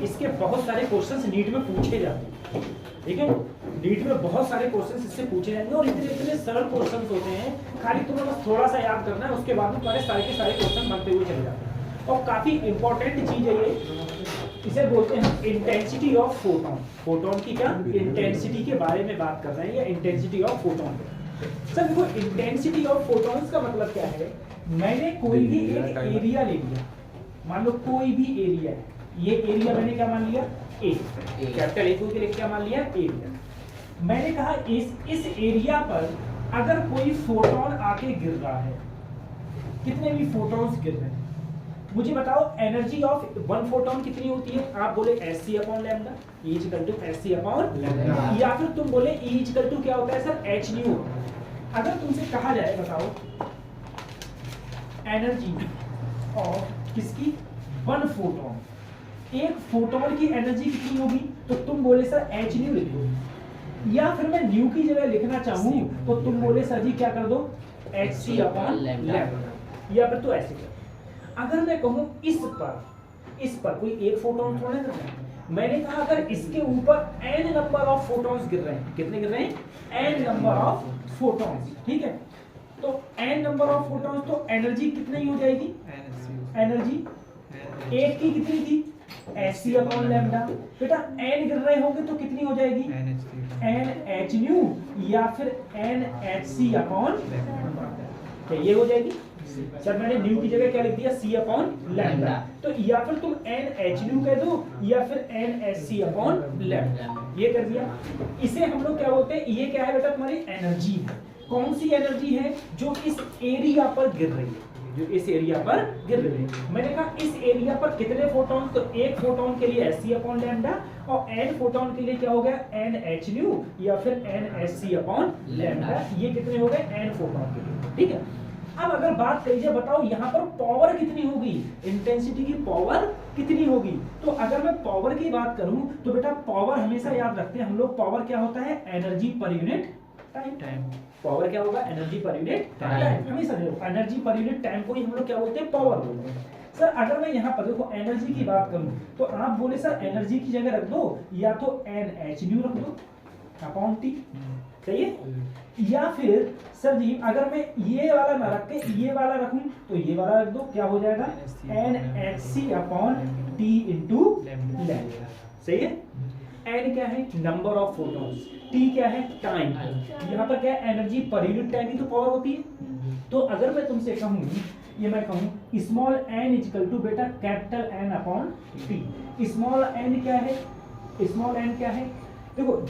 इसके बहुत सारे क्वेश्चंस नीट में पूछे जाते हैं, ठीक है। नीट में बहुत सारे क्वेश्चंस इससे पूछे जाएंगे और इतने इतने सरल क्वेश्चंस होते हैं, खाली तुम्हें बस थोड़ा सा याद करना है, उसके बाद में तुम्हारे सारे के सारे क्वेश्चन बनते हुए चले जाते हैं। और काफी इंपॉर्टेंट चीज है ये, इसे बोलते हैं इंटेंसिटी ऑफ फोटोन। फोटोन की क्या इंटेंसिटी के बारे में बात कर रहे हैं, या इंटेंसिटी ऑफ फोटोन। सर देखो, इंटेंसिटी ऑफ फोटॉन्स का मतलब क्या है, मैंने कोई भी एक एरिया ले लिया, मान लो कोई भी एरिया है, ये एरिया मैंने क्या मान लिया, ए, कैपिटल ए के लिए क्या मान लिया, एरिया। मैंने कहा इस एरिया पर अगर कोई फोटोन आके गिर रहा है, कितने भी फोटॉन्स गिर रहे हैं, मुझे बताओ एनर्जी ऑफ वन फोटोन कितनी होती है। आप बोले Hc upon lambda, E equal to Hc upon lambda, या फिर तुम बोले E इक्वल टू क्या होता है सर, h न्यू। अगर तुमसे कहा जाए बताओ एनर्जी ऑफ किसकी, वन फोटोन, एक फोटोन की एनर्जी कितनी होगी, तो तुम बोले सर h न्यू लिख दो, या फिर मैं न्यू की जगह लिखना चाहूँ तो तुम बोले सर जी क्या कर दो, Hc अपॉन लैम्डा, या फिर तो ऐसे कर। अगर मैं कहूं इस पर कोई एक फोटोन थोड़ा गिर रहा है, मैंने कहा अगर इसके ऊपर n नंबर ऑफ फोटॉन्स गिर रहे हैं, कितने गिर रहे हैं, n नंबर ऑफ फोटॉन्स, ठीक है। तो n नंबर ऑफ फोटॉन्स, तो एनर्जी कितनी हो जाएगी, एनर्जी एक की कितनी थी, Hc अपॉन लैम्डा। बेटा n गिर रहे होंगे तो कितनी हो जाएगी, n h न्यू, या फिर n hc अपॉन, ये हो जाएगी। सर मैंने न्यू की जगह क्या लिख दिया, c अपॉन लैम्डा, तो या फिर तुम n h न्यू कह दो या फिर n h c upon lambda, ये कर दिया। इसे हम लोग क्या बोलते हैं, ये क्या है बेटा, तुम्हारी एनर्जी है। कौन सी एनर्जी है, जो इस एरिया पर गिर रही है, जो इस एरिया पर गिर रही है। मैंने कहा इस एरिया पर कितने फोटॉन, तो एक फोटॉन के लिए Hc अपॉन लैम्डा, और n फोटॉन के लिए क्या हो गया, n h न्यू या फिर n h c upon lambda, ये कितने हो गए, n फोटॉन के लिए, ठीक है। अब अगर बात करिए, बताओ यहाँ पर पावर कितनी होगी, इंटेंसिटी की पावर कितनी होगी। तो अगर मैं पावर की बात करूं तो बेटा पावर हमेशा याद रखते हैं हम लोग, पावर क्या होता है, energy per unit time. Power क्या होगा, एनर्जी पर यूनिट टाइम, हमेशा देखो एनर्जी पर यूनिट टाइम को ही हम लोग क्या बोलते हैं, पावर बोलते हैं। सर अगर मैं यहाँ पर देखो एनर्जी की बात करूं तो आप बोले सर एनर्जी की जगह रख दो या तो NH न्यू रख दो अपॉन टी, सही है। या फिर सर जी अगर मैं ये वाला ना रख के ये वाला रखूं तो ये वाला रख दो, क्या हो जाएगा, NHc upon T into lambda, सही है। n क्या है, नंबर ऑफ फोटॉन्स, t क्या है, टाइम, यहाँ पर क्या है, एनर्जी पर यूनिट टाइम ही तो पावर होती है। तो अगर मैं तुमसे कहूँ, ये मैं कहूँ स्मॉल n इक्वल टू बेटा capital N upon T. Small n क्या है, स्मॉल n क्या है, देखो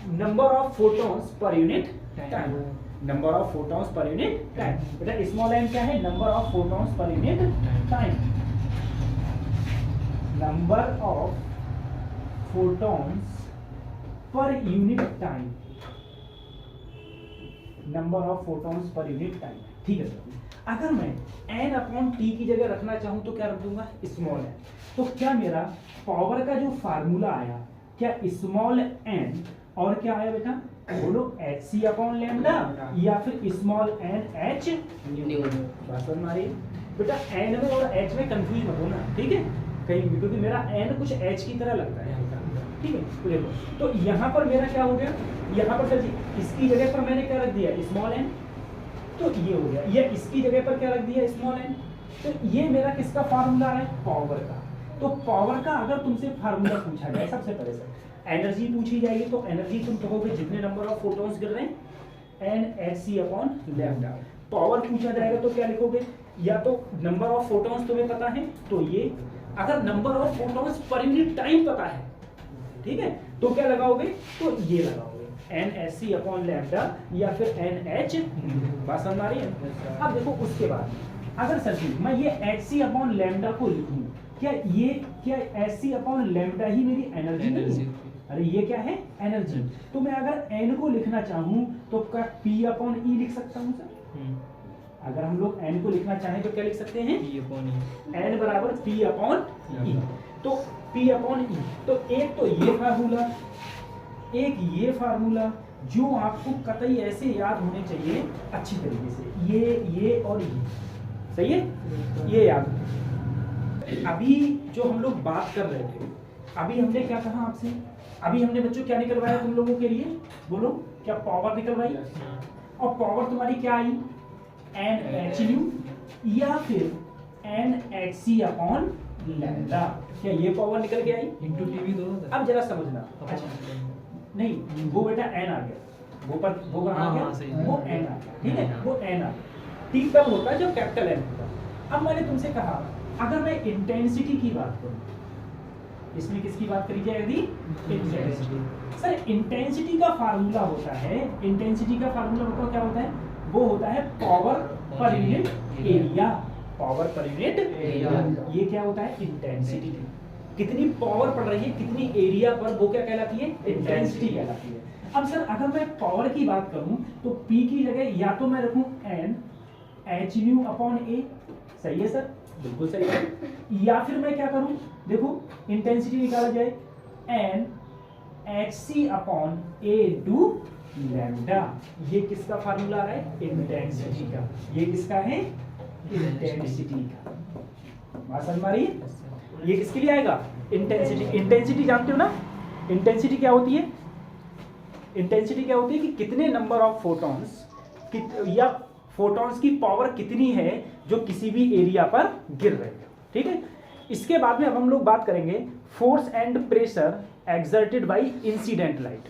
number of photons per unit time, number of photons per unit time. बेटा स्मॉल n क्या है, number of photons per unit time, number of photons per unit time, number of photons per unit time, ठीक है sir. अगर मैं n upon T की जगह रखना चाहूं तो क्या रख दूंगा, स्मॉल n। तो क्या मेरा पावर का जो फार्मूला आया, क्या स्मॉल n और क्या आया बेटा, बोलो Hc अपॉन लैम्डा या फिर स्मॉल n h न्यू। बात समझ में आ रही है बेटा, n में और h में कंफ्यूज मत होना, ठीक है, कहीं भी, क्योंकि मेरा n कुछ h की तरह लगता है, ठीक है। तो देखो, तो यहाँ पर मेरा क्या हो गया, यहाँ पर सर जी इसकी जगह पर मैंने क्या रख दिया, स्मॉल n, तो ये हो गया। ये इसकी जगह पर क्या रख दिया, स्मॉल n। तो ये मेरा किसका फार्मूला है, पावर का। तो पावर का अगर तुमसे फार्मूला पूछा जाए, सबसे पहले सर एनर्जी पूछी जाएगी, तो एनर्जी तुम कहोगे जितने नंबर ऑफ फोटॉन्स गिर रहे हैं NHc अपॉन लैम्डा। पावर पूछा जाएगा तो क्या लिखोगे, या तो नंबर ऑफ फोटॉन्स तुम्हें पता है तो ये, अगर number of photons per unit time पता है, ठीक है, तो क्या लगाओगे, तो ये लगाओगे NHc अपॉन लैम्डा या फिर NH। बात समझ आ रही है। अब देखो उसके बाद अगर सर जी मैं ये Hc अपॉन लैम्डा को लिखूं, क्या Hc अपॉन लैम्डा ही मेरी एनर्जी नहीं है, अरे ये क्या है, एनर्जी। तो मैं अगर n को लिखना चाहूं तो क्या P अपॉन E लिख सकता हूं सर। अगर हम लोग n को लिखना चाहें तो क्या लिख सकते हैं, P अपॉन E, n बराबर P अपॉन E। तो P अपॉन E, तो एक तो ये फार्मूला, एक ये फार्मूला जो आपको कतई ऐसे याद होने चाहिए अच्छी तरीके से, ये और ये, सही है, ये याद। अभी जो हम लोग बात कर रहे थे अभी हमने क्या कहा आपसे, अभी हमने बच्चों क्या निकलवाया तुम लोगों के लिए, बोलो क्या पावर निकलवाई, और पावर तुम्हारी क्या आई, एन एच न्यू या फिर N H C upon lambda, क्या ये पावर निकल के आई इंटू टीवी दोनों। अब जरा समझना, अच्छा नहीं वो बेटा एन आ गया, वो पर वो कहाँ आ गया, वो एन आ गया, ठीक है, वो एन आ गया, टी तब होता है जब कैपिटल एन होता है। अब मैंने तुमसे कहा अगर मैं इंटेंसिटी की बात करूं, इसमें किसकी बात करी जाए, यदि इंटेंसिटी, सर इंटेंसिटी का फार्मूला होता है, इंटेंसिटी का फार्मूला बताओ क्या होता है, वो होता है power per unit area, power per unit area, ये क्या होता है इंटेंसिटी, कितनी पावर पड़ रही है कितनी एरिया पर, वो क्या कहलाती है, इंटेंसिटी कहलाती है। अब सर अगर मैं पावर की बात करूं तो P की जगह या तो मैं रखूं n h new upon a, सही है सर, बिल्कुल सही है, या फिर मैं क्या करूं, देखो इंटेंसिटी निकाला जाए n h c upon a to lambda, ये किसका फार्मूला आ रहा है, इंटेंसिटी का, ये किसका है, इंटेंसिटी का, बात समझ आ रही है, ये किसके लिए आएगा, इंटेंसिटी, इंटेंसिटी जानते हो ना, इंटेंसिटी क्या होती है, इंटेंसिटी क्या होती है कि कितने नंबर ऑफ फोटॉन्स या फोटॉन्स की पावर कितनी है जो किसी भी एरिया पर गिर रहे हैं, ठीक है। इसके बाद में अब हम लोग बात करेंगे force and pressure exerted by incident light,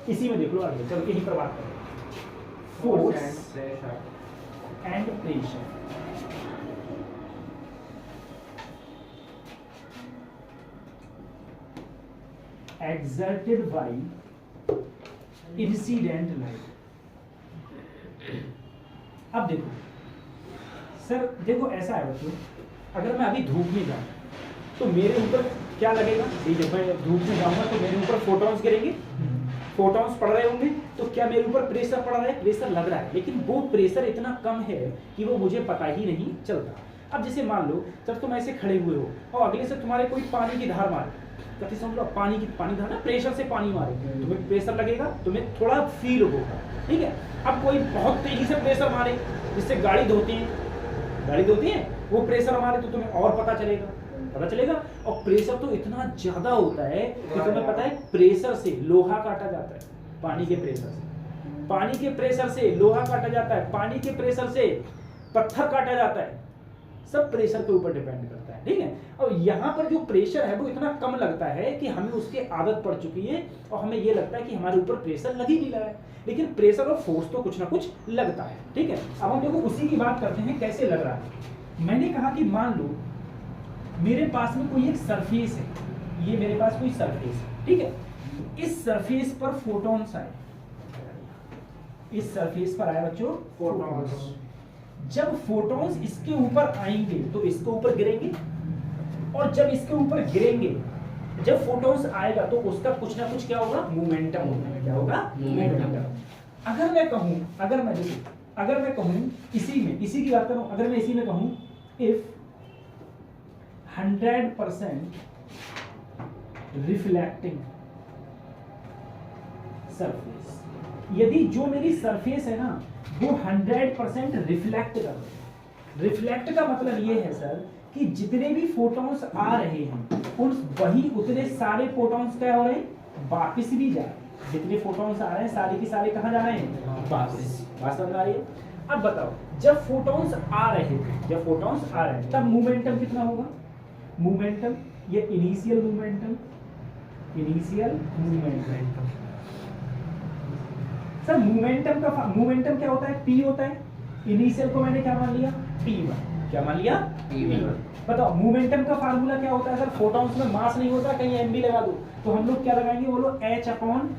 इसी में देख लो आगे चल के ही पर बात करेंगे, force and pressure exerted by incident light। अब देखो सर, देखो ऐसा है बच्चों, अगर मैं अभी धूप में जाऊं तो मेरे ऊपर क्या लगेगा, जब मैं धूप में जाऊंगा तो मेरे ऊपर फोटॉन्स गिरेंगे, फोटॉन्स पड़ रहे होंगे, तो क्या मेरे ऊपर प्रेशर पड़ रहा है, प्रेशर लग रहा है, लेकिन वो प्रेशर इतना कम है कि वो मुझे पता ही नहीं चलता। अब जैसे मान लो जब तुम ऐसे खड़े हुए हो और अगले से तुम्हारे कोई पानी की धार मारे, कभी समझ लो पानी धार ना, प्रेशर से पानी मारे, तुम्हें प्रेशर लगेगा, तुम्हें थोड़ा फील होगा, ठीक है। अब कोई बहुत तेजी से प्रेशर मारे, जिससे गाड़ी धोती है, वो प्रेशर मारे तो तुम्हें और पता चलेगा, और प्रेशर तो इतना ज्यादा होता है कि तुम्हें पता है प्रेशर से लोहा काटा जाता है, पानी के प्रेशर से लोहा काटा जाता है, पानी के प्रेशर से पत्थर काटा जाता है, सब प्रेशर के ऊपर डिपेंड करता है, ठीक है। और यहाँ पर जो प्रेशर है वो इतना कम लगता है कि हमें उसकी आदत पड़ चुकी है और हमें ये लगता है कि हमारे ऊपर प्रेशर लग ही नहीं रहा है, लेकिन प्रेशर और फोर्स तो कुछ ना कुछ लगता है, ठीक है। अब हम देखो उसी की बात करते हैं कैसे लग रहा है। मैंने कहा कि मान लो मेरे पास में कोई एक सरफेस है, ये मेरे पास कोई सरफेस है, ठीक है, इस सरफेस पर फोटॉन्स आए, इस सरफेस पर आए बच्चों फोटॉन्स, जब फोटॉन्स इसके ऊपर आएंगे तो इसके ऊपर गिरेंगे, और जब इसके ऊपर गिरेंगे, जब फोटॉन्स आएगा तो उसका कुछ ना कुछ क्या होगा, मोमेंटम होगा, क्या होगा, मोमेंटम। अगर मैं कहूं इसी की बात करूं, अगर मैं इसी में कहूं इफ 100% रिफ्लेक्टिंग सरफेस, यदि जो मेरी सरफेस है ना वो 100% रिफ्लेक्ट कर रहे हैं। रिफ्लेक्ट का मतलब ये है सर कि जितने भी फोटॉन्स आ रहे हैं उतने सारे फोटॉन्स क्या हो रहे हैं, वापिस भी जा रहे हैं, जितने फोटॉन्स आ रहे हैं सारे के सारे कहाँ जा रहे हैं, वापिस। बात समझ आ रही है। अब बताओ जब फोटॉन्स आ रहे हैं तब मोमेंटम कितना होगा, मोमेंटम ये इनिशियल मोमेंटम सर, मोमेंटम क्या होता है, p होता है, इनिशियल को मैंने क्या मान लिया, p1, क्या मान लिया, p1। बताओ मोमेंटम का फार्मूला क्या होता है, अगर फोटॉन्स में मास नहीं होता, कहीं m भी लगा दो तो हम लोग क्या लगाएंगे, बोलो h अपॉन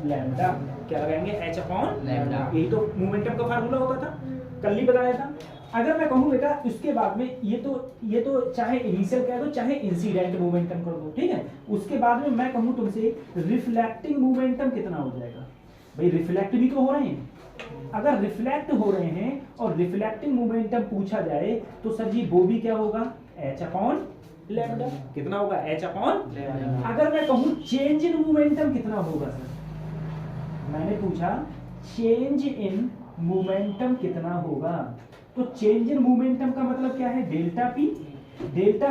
लैम्डा, क्या लगाएंगे, h अपॉन लैम्डा, यही तो मोमेंटम का फार्मूला होता था, कल ही बताया था। अगर मैं कहूं बेटा उसके बाद में ये तो चाहे इनिशियल कह दो चाहे इंसिडेंट मोमेंटम कर दो, ठीक है, उसके बाद में मैं कहूं तुमसे रिफ्लेक्टिंग मोमेंटम कितना हो जाएगा, भाई रिफ्लेक्ट भी तो हो रहे हैं, अगर रिफ्लेक्ट हो रहे हैं और रिफ्लेक्टिंग मोमेंटम पूछा जाए तो सर जी वो भी क्या होगा, h अपॉन लैम्डा, कितना होगा, h अपॉन लैम्डा। अगर मैं कहूं चेंज इन मोमेंटम कितना होगा सर, मैंने पूछा चेंज इन मोमेंटम कितना होगा, तो चेंज इन मोमेंटम का मतलब क्या है, डेल्टा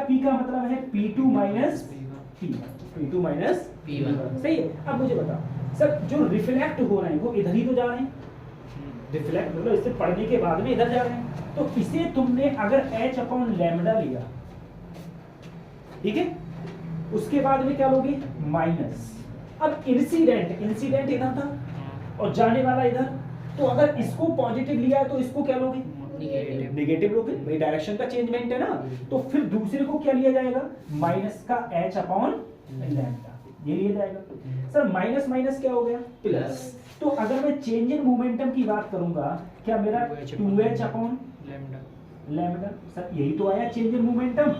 पी का मतलब है P2 minus P2 minus P1 सही है। अब मुझे बताओ सर, जो रिफ्लेक्ट हो रहे हैं वो इधर ही तो जा रहे हैं, रिफ्लेक्ट मतलब इससे पढ़ने के बाद में इधर जा रहे हैं, तो इसे तुमने अगर h अपॉन लैम्डा लिया, ठीक है, उसके बाद में क्या लोगे माइनस, अब इंसिडेंट इधर था और जाने वाला इधर, तो अगर इसको पॉजिटिव लिया है तो इसको क्या लोगे नेगेटिव लोगे, भाई डायरेक्शन का चेंजमेंट है ना, तो फिर दूसरे को क्या लिया जाएगा माइनस का h अपॉन लैम्डा, ये लिया जाएगा। सर माइनस माइनस क्या हो गया प्लस, तो अगर मैं चेंज इन मोमेंटम की बात करूंगा, क्या मेरा 2h अपॉन लैम्डा, सर यही तो आया change in momentum,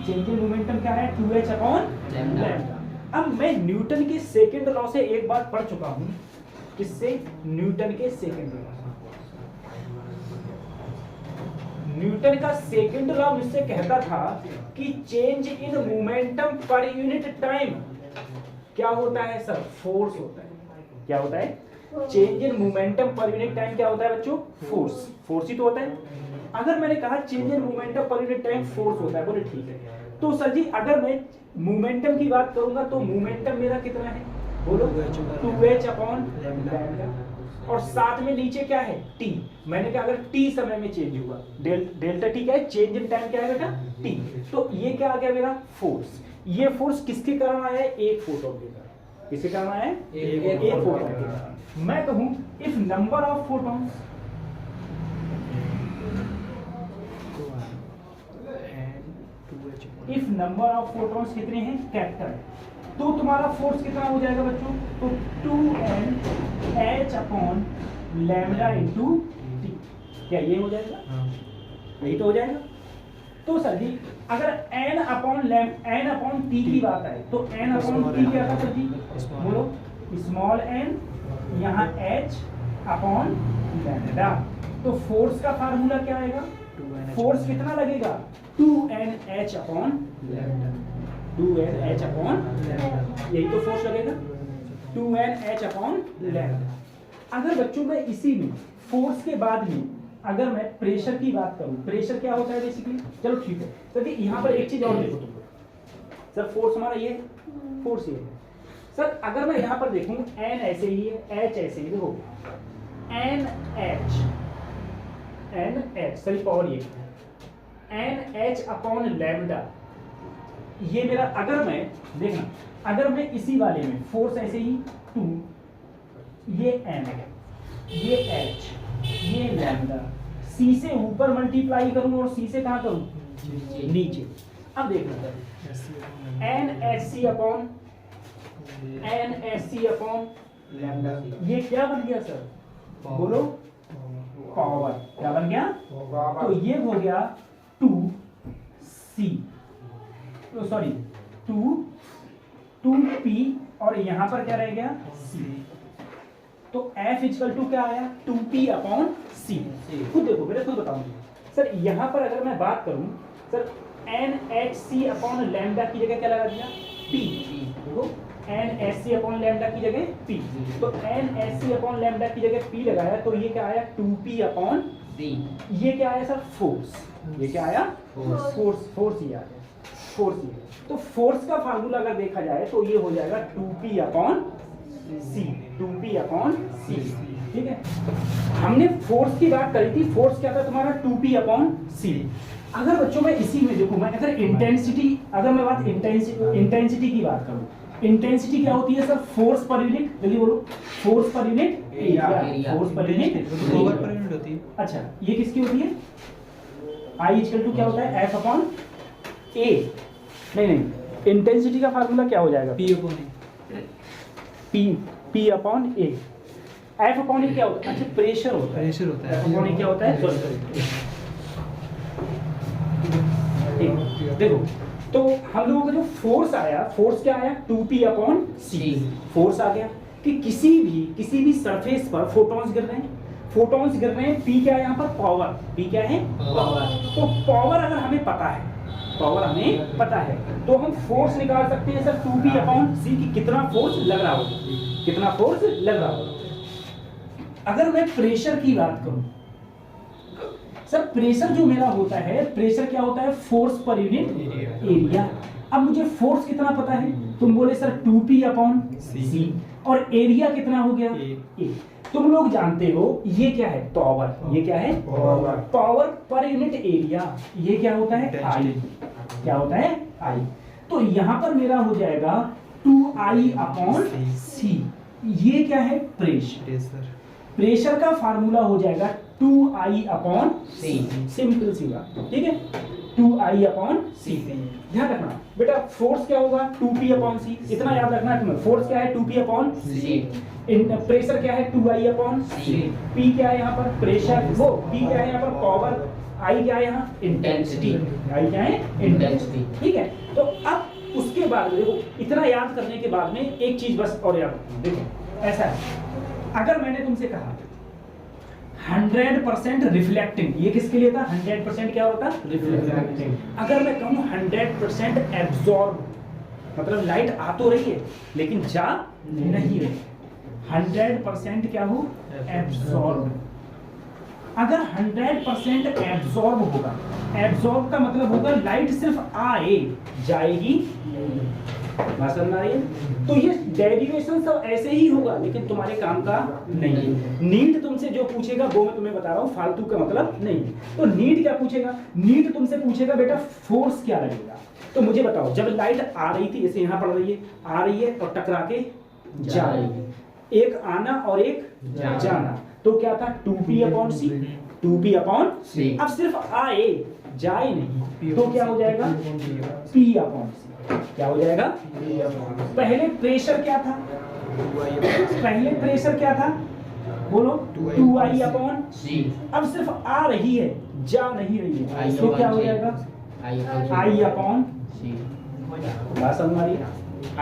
change in momentum क्या है 2h अपॉन लैम्डा। अब मैं न्यूटन के सेकंड लॉ से एक बात पढ़ चुका हूं, किससे, न्यूटन के सेकंड लॉ, न्यूटन का सेकंड लॉ मुझसे कहता था कि change in momentum per unit time क्या होता है सर, फोर्स होता है। क्या होता है, change in momentum per unit time क्या होता है बच्चों, फोर्स, फोर्स ही तो होता है। अगर मैंने कहा change in momentum per unit time force होता है, बोले ठीक है, तो सर जी अगर मैं मोमेंटम की बात करूंगा तो मोमेंटम मेरा कितना है, बोलो 2h अपॉन लैम्डा, और साथ में नीचे क्या है t, मैंने कहा अगर t समय में चेंज हुआ, डेल्टा t क्या है, चेंज इन टाइम क्या है बेटा t, तो ये क्या आ गया मेरा फोर्स। ये फोर्स किसके कारण आया है, एक फोटोन के कारण, किसके कारण आया है, एक फोटोन के कारण। मैं कहूं if number of photons if number of photons कितने हैं, कैपिटल, तो तुम्हारा फोर्स कितना हो जाएगा बच्चों, तो 2n h upon lambda into T, क्या ये हो जाएगा, यही तो हो जाएगा। तो सर जी अगर n अपॉन t की बात आए तो n अपॉन t क्या था सर जी, बोलो स्मॉल n, यहाँ h अपॉन लैम्डा, तो फोर्स का फार्मूला क्या आएगा, फोर्स कितना लगेगा 2nh upon lambda, 2nh upon lambda, यही तो फोर्स लगेगा 2nh अपॉन लैम्डा। अगर बच्चों में इसी में फोर्स के बाद में अगर मैं प्रेशर की बात करूं, प्रेशर क्या होता है बेसिकली, चलो ठीक है सर, यहाँ पर एक चीज और देखो तुम सर, फोर्स हमारा ये फोर्स ये है सर, अगर मैं यहाँ पर देखूं n ऐसे ही है, h ऐसे ही, देखो nh सही पावर ये nh अपॉन लैम्डा, ये मेरा, अगर मैं देखना, अगर मैं इसी वाले में फोर्स ऐसे ही 2, ये n, ये h, ये लैम्डा, c से ऊपर मल्टीप्लाई करूं और c से कहां करूं, नीचे। अब देखना NHC अपॉन लैम्डा, ये क्या बन गया सर, बोलो पावर, क्या बन गया, तो ये हो गया 2c, सॉरी 2p, और यहां पर क्या रह गया c, तो F इक्वल टू क्या आया 2p अपॉन c। खुद देखो मेरे, खुद बताऊंगा सर, यहां पर अगर मैं बात करूं सर, NHC अपॉन लैम्डा की जगह क्या लगा दिया p, देखो NHC अपॉन लैम्डा की जगह p, तो NHC अपॉन लैम्डा की जगह p लगाया, तो ये क्या आया 2p अपॉन c, ये क्या आया सर फोर्स, ये क्या आया फोर्स ही आ गया, फोर्स ही। तो फोर्स का फार्मूला अगर देखा जाए तो ये हो जाएगा 2p upon c, 2p upon c, ठीक है। हमने फोर्स की बात करी थी, फोर्स क्या था तुम्हारा 2p अपॉन c। अगर बच्चों में इसी में देखो, मैं अगर इंटेंसिटी, अगर मैं बात इंटेंसिटी की बात करूं, इंटेंसिटी क्या होती है सर, फोर्स पर यूनिट, जल्दी बोलो, force per unit area, force per unit power per unit होती है। अच्छा ये किसकी होती है, I इक्वल टू क्या होता है F अपॉन A, नहीं इंटेंसिटी का फार्मूला क्या हो जाएगा P upon A, P upon A, F upon A क्या होता है, अच्छा प्रेशर होता है, F अपॉन A क्या होता है, देखो तो हम लोगों का जो फोर्स आया, फोर्स क्या आया 2p अपॉन c, फोर्स आ गया कि किसी भी सरफेस पर फोटॉन्स गिर रहे हैं, p क्या है यहाँ पर पावर, p क्या है पावर, तो पावर अगर हमें पता है, तो हम फोर्स निकाल सकते हैं सर 2p अपॉन c की कितना फोर्स लग रहा होगा। अगर मैं प्रेशर की बात करूं सर, प्रेशर जो मेरा होता है, प्रेशर क्या होता है फोर्स पर यूनिट एरिया, अब मुझे फोर्स कितना पता है, तुम बोले सर 2p अपॉन सी, और एरिया कितना हो गया ए। तुम लोग जानते हो ये क्या है, पावर, ये क्या है पावर पर यूनिट एरिया, ये क्या होता है आई, क्या होता है आई। तो यहां पर मेरा हो जाएगा 2i अपॉन सी, ये क्या है प्रेशर, प्रेशर का फार्मूला हो जाएगा 2i अपॉन सी, सिंपल सी बात, ठीक है 2i अपॉन सी। ध्यान रखना बेटा फोर्स क्या होगा 2p अपॉन सी, इतना याद रखना है तुम्हें, फोर्स क्या है 2p अपॉन सी, प्रेशर क्या है 2i अपॉन सी, p क्या है यहाँ पर प्रेशर, वो p क्या है यहाँ पर पावर, i क्या है यहाँ इंटेंसिटी, i क्या है इंटेंसिटी, ठीक है। तो अब उसके बाद देखो इतना याद करने के बाद में एक चीज बस और याद रखना, देखो ऐसा है अगर मैंने तुमसे कहा 100% रिफ्लेक्टिंग, ये किसके लिए था 100% क्या होता रिफ्लेक्टिंग, अगर मैं कहूँ 100% एब्जॉर्ब, मतलब लाइट आ तो रही है लेकिन जा नहीं रही, 100% क्या हो एब्जॉर्ब। अगर 100% एब्जॉर्ब होगा, एब्जॉर्ब का मतलब होगा लाइट सिर्फ आए जाएगी, बात समझ आ रही है। तो ये डेरिवेशन सब ऐसे ही होगा लेकिन तुम्हारे काम का नहीं है। नीट तुमसे जो पूछेगा वो मैं तुम्हें बता रहा हूँ, फालतू का मतलब नहीं। तो नीट क्या पूछेगा, नीट तुमसे पूछेगा बेटा फोर्स क्या लगेगा। तो मुझे बताओ जब लाइट आ रही थी, जैसे यहाँ पड़ रही है, आ रही है और टकरा के जा रही है, एक आना और एक जाना, तो क्या था 2p अपॉन सी, 2p अपॉन सी। अब सिर्फ आए जाए नहीं तो क्या हो जाएगा p अपॉन सी, क्या हो जाएगा पहले प्रेशर क्या था, पहले प्रेशर क्या था बोलो 2i अपॉन सी। अब सिर्फ आ रही है जा नहीं रही है तो क्या हो जाएगा i अपॉन सी, बात समझ आ रही है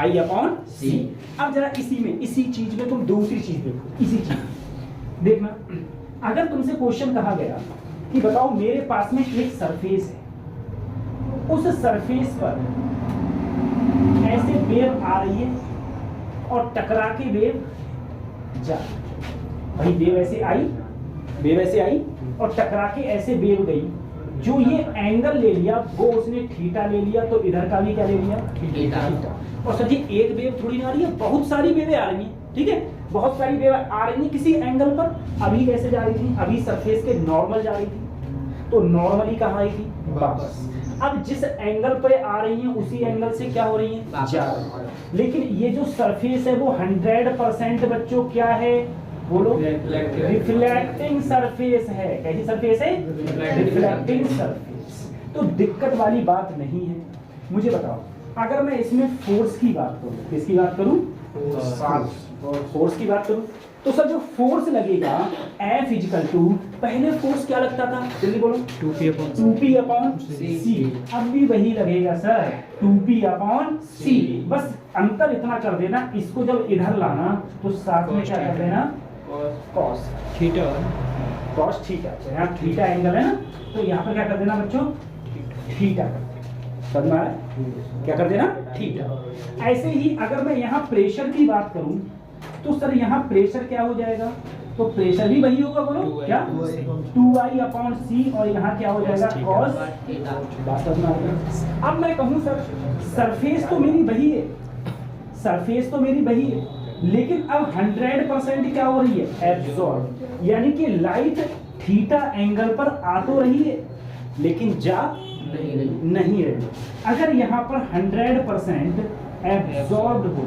i अपॉन सी। अब जरा इसी में, इसी चीज में तुम दूसरी चीज देखो, इसी चीज देखना, अगर तुमसे क्वेश्चन कहा गया कि बताओ मेरे पास में एक सरफेस है, उस सरफेस पर ऐसे वेव आ रही है और टकरा के वेव जा, भाई वेव ऐसे आई, वेव ऐसे आई और टकरा के ऐसे वेव गई, जो ये एंगल ले लिया वो उसने थीटा ले लिया, तो इधर का भी क्या ले लिया थीटा। और सर जी एक वेव थोड़ी ना आ रही है, बहुत सारी वेवें आ रही हैं, ठीक है बहुत सारी वेव आ रही है किसी एंगल पर। अभी कैसे जा रही थी, अभी सरफेस के नॉर्मल जा रही थी, तो नॉर्मली कहाँ आई थी वापस। अब जिस एंगल पे आ रही हैं उसी एंगल से क्या हो रही हैं जा रही हैं। लेकिन ये जो सरफेस है वो 100% बच्चों क्या है बोलो रिफ्लेक्टिंग सरफेस है। कैसी सरफेस है रिफ्लेक्टिंग सरफेस। तो दिक्कत वाली बात नहीं है। मुझे बताओ अगर मैं इसमें फोर्स की बात करूं, किसकी बात करूं फोर्स की बात करूं, तो सर जो फोर्स लगेगा F इक्वल टू, पहले फोर्स क्या लगता था जल्दी बोलो 2p अपॉन सी, अब भी वही लगेगा सर 2p अपॉन सी। बस अंतर इतना कर देना, इसको जब इधर लाना तो साथ में क्या कर देना cos थीटा, cos थीटा। यहाँ थीटा एंगल है ना, तो यहाँ पर क्या कर देना बच्चों थीटा, समझ में आया क्या कर देना थीटा। ऐसे ही अगर मैं यहाँ प्रेशर की बात करूं तो सर यहाँ प्रेशर क्या हो जाएगा, तो प्रेशर भी वही होगा बोलो क्या 2i अपॉन सी, और यहाँ क्या हो जाएगा cos थीटा। अब मैं कहूँ सर सरफेस तो मेरी वही है, सरफेस तो मेरी वही है, लेकिन अब 100% क्या हो रही है एब्जॉर्ब, यानी कि लाइट थीटा एंगल पर आ तो रही है लेकिन जा नहीं रही। अगर यहाँ पर 100% एब्जॉर्ब हो,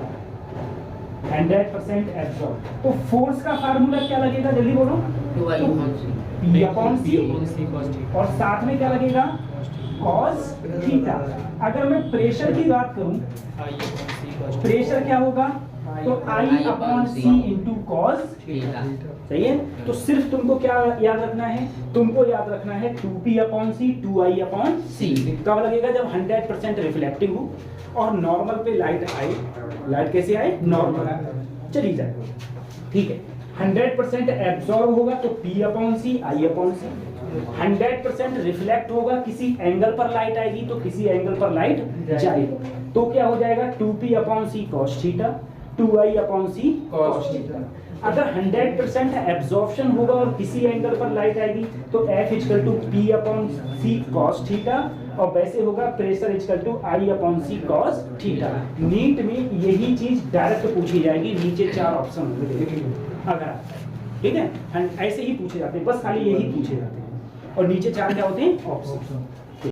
100% एब्जॉर्ब, तो फोर्स का फार्मूला क्या लगेगा जल्दी बोलो P अपॉन सी, और साथ में क्या लगेगा cos थीटा। अगर मैं प्रेशर की बात करूं, प्रेशर क्या होगा तो I upon c into cos theta, सही है। तो सिर्फ तुमको क्या याद रखना है, तुमको याद रखना है 2p अपॉन सी 2i अपॉन सी। कब लगेगा जब 100% रिफ्लेक्टिंग हो और नॉर्मल पे लाइट आए, लाइट कैसे आए नॉर्मल चली जाए, ठीक है। 100% एब्जॉर्ब होगा तो p upon c i upon c, 100% reflect होगा किसी एंगल पर लाइट आएगी तो किसी एंगल पर लाइट जाएगी, तो क्या हो जाएगा 2p upon c cos theta 2i upon c cos theta. अगर 100% एब्जॉर्प्शन होगा और किसी एंगल पर लाइट आएगी तो F equal to p upon c cos theta, और वैसे होगा pressure equal to I upon c cos theta. NEET में यही चीज डायरेक्ट पूछी जाएगी, नीचे 4 ऑप्शन होंगे अगर, ठीक है, ऐसे ही पूछे जाते हैं, बस खाली यही पूछे जाते हैं, और नीचे 4 क्या होते हैं ऑप्शन।